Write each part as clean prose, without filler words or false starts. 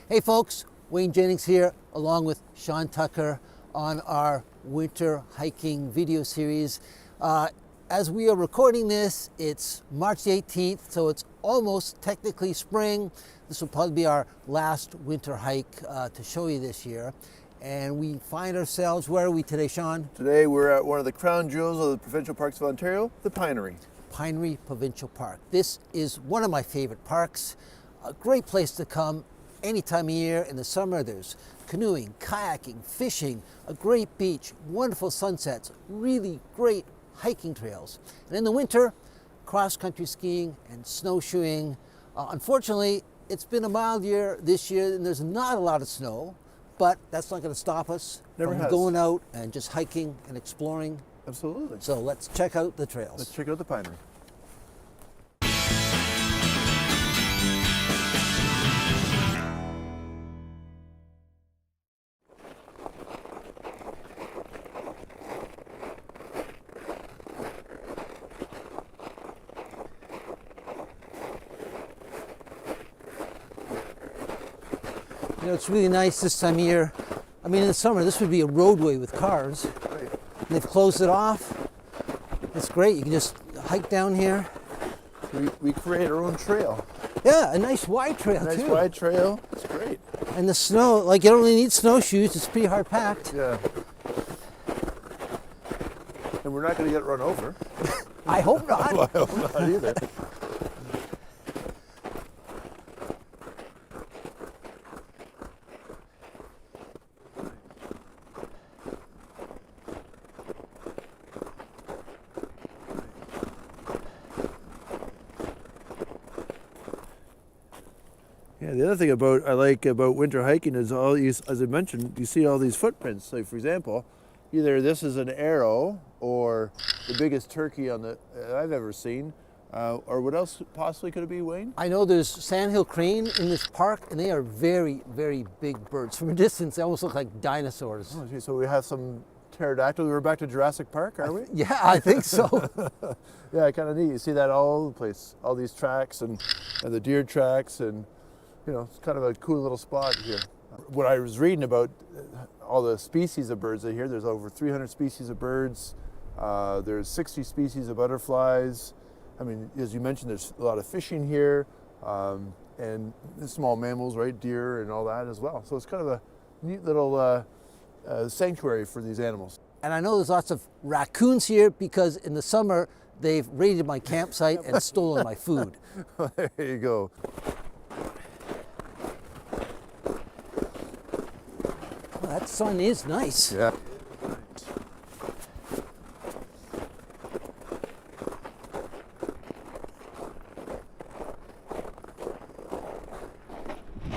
Hey folks, Wayne Jennings here along with Shawn Tucker on our winter hiking video series. As we are recording this, it's March 18th, so it's almost technically spring. This will probably be our last winter hike to show you this year. And we find ourselves, where are we today, Shawn? Today we're at one of the crown jewels of the provincial parks of Ontario, the Pinery. Pinery Provincial Park. This is one of my favorite parks. A great place to come any time of year. In the summer, there's canoeing, kayaking, fishing, a great beach, wonderful sunsets, really great hiking trails. And in the winter, cross-country skiing and snowshoeing. Unfortunately, it's been a mild year this year and there's not a lot of snow, but that's not going to stop us from going out and just hiking and exploring. Absolutely. So let's check out the trails. Let's check out the Pinery. You know, it's really nice this time of year. I mean, in the summer, this would be a roadway with cars. Right. And they've closed it off. It's great. You can just hike down here. We create our own trail. Yeah, a nice wide trail, Nice too. wide trail. It's great. And the snow, like you don't really need snowshoes. It's pretty hard packed. Yeah. And we're not going to get run over. I hope not. Well, I hope not either. Yeah, the other thing I like about winter hiking is as I mentioned, you see all these footprints. Like for example, either this is an arrow or the biggest turkey I've ever seen, or what else possibly could it be, Wayne? I know there's sandhill crane in this park, and they are very, very big birds. From a distance, they almost look like dinosaurs. Oh, gee, so we have some pterodactyl. We're back to Jurassic Park, are we? Yeah, I think so. Yeah, kind of neat. You see that all over the place, all these tracks and the deer tracks, and you know, it's kind of a cool little spot here. When I was reading about all the species of birds here, there's over 300 species of birds. There's 60 species of butterflies. I mean, as you mentioned, there's a lot of fishing here, and small mammals, right? Deer and all that as well. So it's kind of a neat little sanctuary for these animals. And I know there's lots of raccoons here because in the summer, they've raided my campsite and stolen my food. There you go. Well, that sun is nice. Yeah.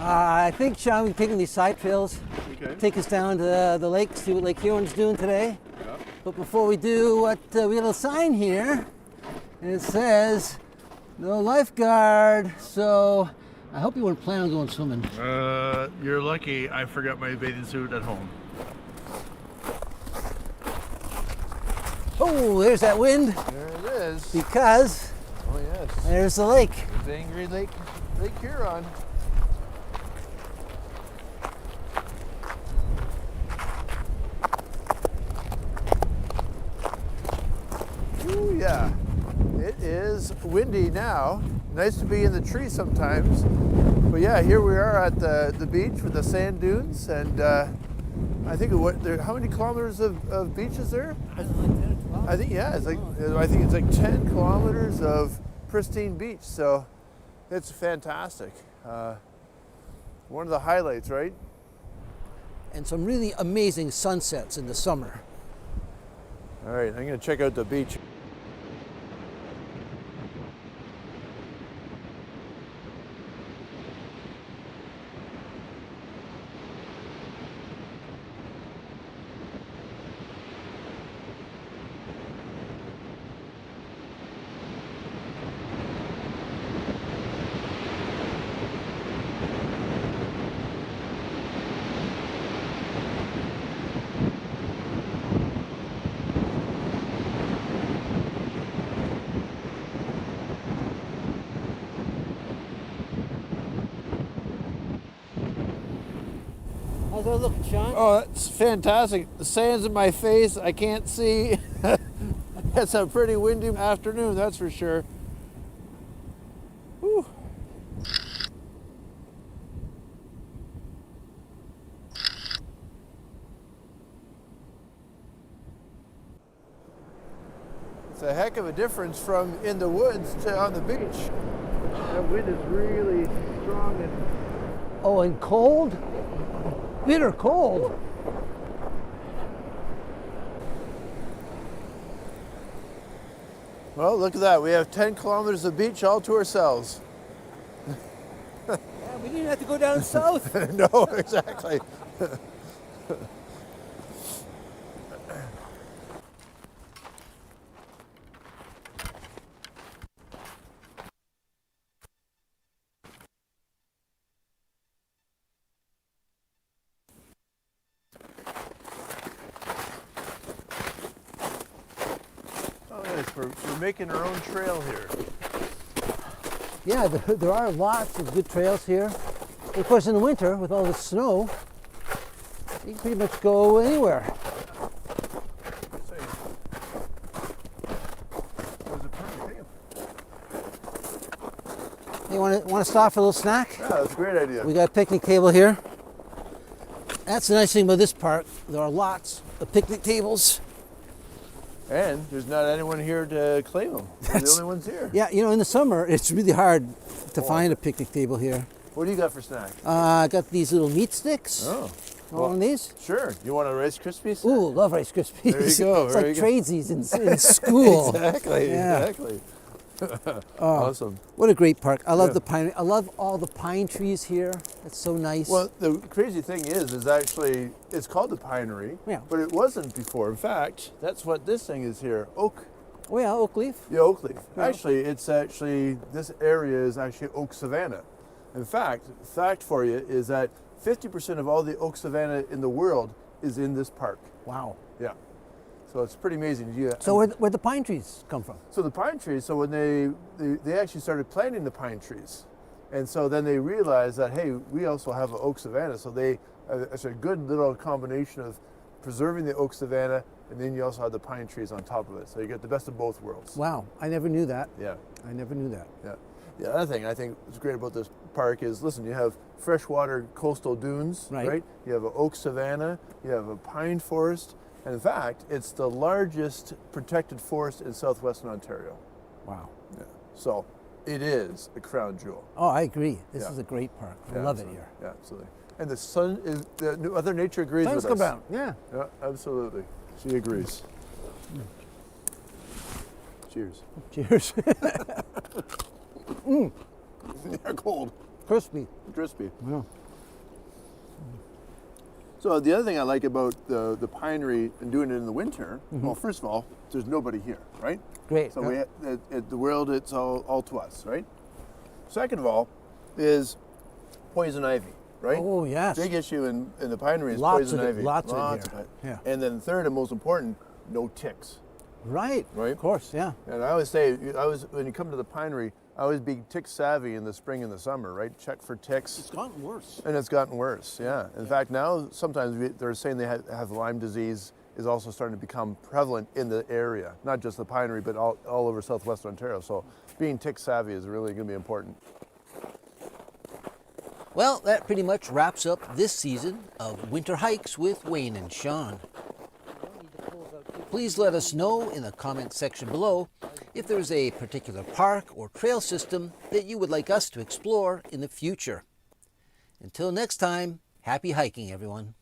I think, Shawn, we're taking these side trails. Okay. Take us down to the lake, see what Lake Huron's doing today. Yeah. But before we do, we got a little sign here, and it says, no lifeguard. So I hope you weren't planning on going swimming. You're lucky I forgot my bathing suit at home. Oh, there's that wind, There it is. because Oh yes. there's the lake. There's angry Lake Huron. Ooh, yeah. It is windy now. Nice to be in the trees sometimes. But yeah, here we are at the beach with the sand dunes, and I think how many kilometers of beach is there? I think it's like 10 kilometers of pristine beach. So it's fantastic. One of the highlights, right? And some really amazing sunsets in the summer. All right, I'm going to check out the beach. How's that looking, Shawn? Oh, that's fantastic. The sand's in my face. I can't see. It's a pretty windy afternoon, that's for sure. Whew. It's a heck of a difference from in the woods to on the beach. That wind is really strong and Oh, and cold? Bitter cold. well, look at that. We have 10 kilometers of beach all to ourselves. Yeah, we didn't have to go down south. No, exactly. Oh, yes, we're making our own trail here. Yeah, there are lots of good trails here. Of course, in the winter, with all the snow, you can pretty much go anywhere. You want to stop for a little snack? Yeah, that's a great idea. We got a picnic table here. That's the nice thing about this park. There are lots of picnic tables. And there's not anyone here to claim them. We're the only ones here. Yeah, you know, in the summer, it's really hard to find a picnic table here. What do you got for snack? I got these little meat sticks. Oh. One of these? Sure. You want a Rice Krispies? Ooh, love Rice Krispies. There you go. It's there like you go. tradesies in school. Exactly. Yeah. Exactly. Awesome. What a great park. I love Yeah. the pine. I love all the pine trees here. It's so nice. Well, the crazy thing is actually it's called the Pinery, Yeah. but it wasn't before. In fact, that's what this thing is here. Oak. Oh yeah, oak leaf. Yeah, oak leaf. Yeah. Actually, this area is actually oak savanna. In fact, fact for you is that 50% of all the oak savanna in the world is in this park. Wow. Yeah. So it's pretty amazing. So where'd the pine trees come from? So the pine trees, so when they actually started planting the pine trees, and so then they realized that, hey, we also have an oak savanna, so it's a good little combination of preserving the oak savanna, and then you also have the pine trees on top of it, so you get the best of both worlds. Wow, I never knew that. Yeah. I never knew that. Yeah. The other thing I think is great about this park is, listen, you have freshwater coastal dunes, right? You have an oak savanna, you have a pine forest, and in fact, it's the largest protected forest in southwestern Ontario. Wow. Yeah. So it is a crown jewel. Oh, I agree. This Yeah. is a great park. I Yeah, love it absolutely. here. Yeah, absolutely. And the sun is, the other nature agrees Sun's with come us. down. Yeah. Yeah, absolutely. She agrees. Cheers. Cheers. They're cold. Crispy. Crispy. Yeah. So the other thing I like about the Pinery and doing it in the winter, well, first of all, there's nobody here, right? Great. So the world, it's all to us, right? Second of all, is poison ivy, right? Oh yes. Big issue in the Pinery is Lots poison of it, ivy. lots of it of it. Yeah. And then third and most important, no ticks. Right. Right. Of course. Yeah. And I always say, when you come to the Pinery, I always be tick savvy in the spring and the summer, right? Check for ticks. It's gotten worse. And it's gotten worse, yeah. In fact, now sometimes they're saying they have Lyme disease is also starting to become prevalent in the area, not just the Pinery, but all over southwestern Ontario. So being tick savvy is really going to be important. Well, that pretty much wraps up this season of Winter Hikes with Wayne and Shawn. Please let us know in the comment section below if there's a particular park or trail system that you would like us to explore in the future. Until next time, happy hiking, everyone.